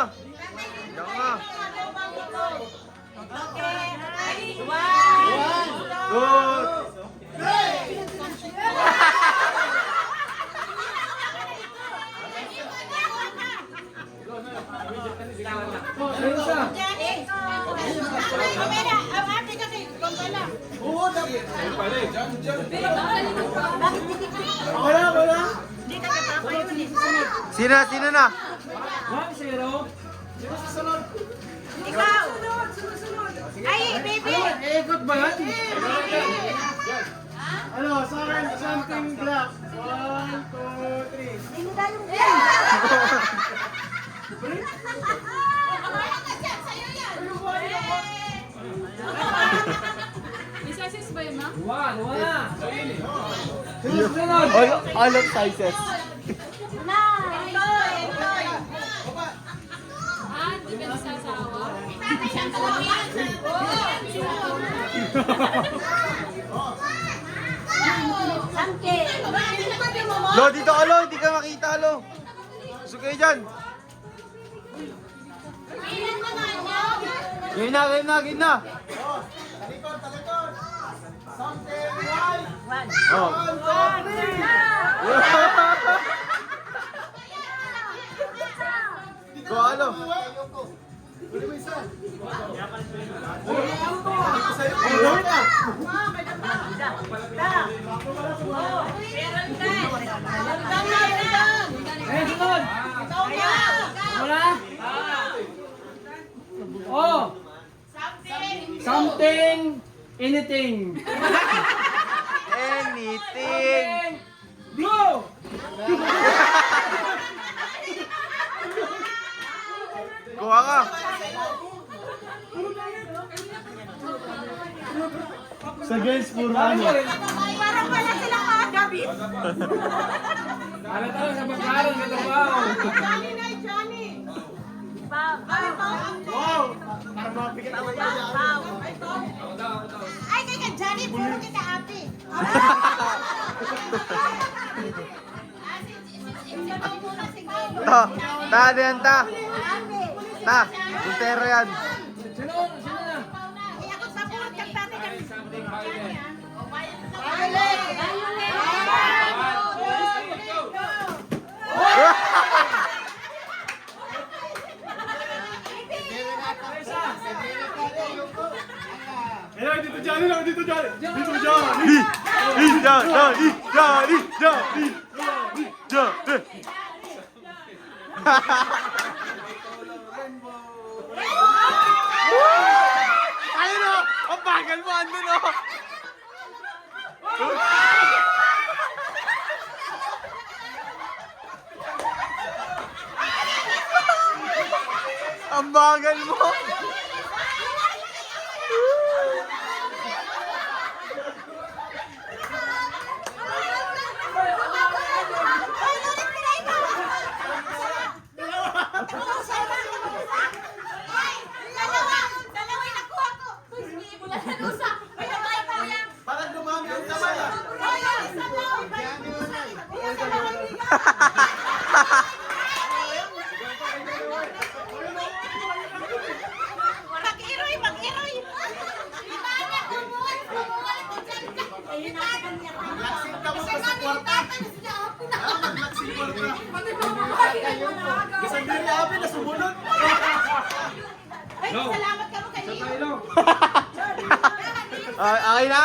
Diyan ka. Okay. 1, 2, 3. Sino na? 1-0. Ikaw. Ay, baby. Ikot ba yan? Ano, something black. 1, 2, 3. Hindi tayo Isa-sis ba yun, ma? Wala. Sunod. All of sizes. na. Ah, hindi ka nasasawa? Samke. Lo, dito ka, Lo. Hindi ka makita, Lo. Gusto kayo dyan. Game na. Oh. Go, Lo. Sunod. Wala. Oh. Something. Anything. Anything. Go! Kuha ka. Sa girls, puro ano. Parang wala silang kagabi. Ano tayo sa pagkaroon sa trabaho? Johnny na, Johnny. Pau. Wow! Para mapikit ako yan. Pau. Ay, kaya Johnny, puro kita ate. Ta, yan, ta. Ta, puntero yan. Sino na? Ay, ako sa puro kagtate kami. Something violent. Hello, dito Johnny lang, dito Johnny. Dito Johnny. Ayun o! Ang bagal mo, andun o! Ang bagal mo! Parang dumami ang kamay. Mag-iroy, mag-iroy. Iba niya, kumuha ko dyan ka. Laksing ka mo pa sa kwarta. Laksing kwarta. Isang diri api na sumunod. Ay, salamat ka mo kay Leo. Okay na?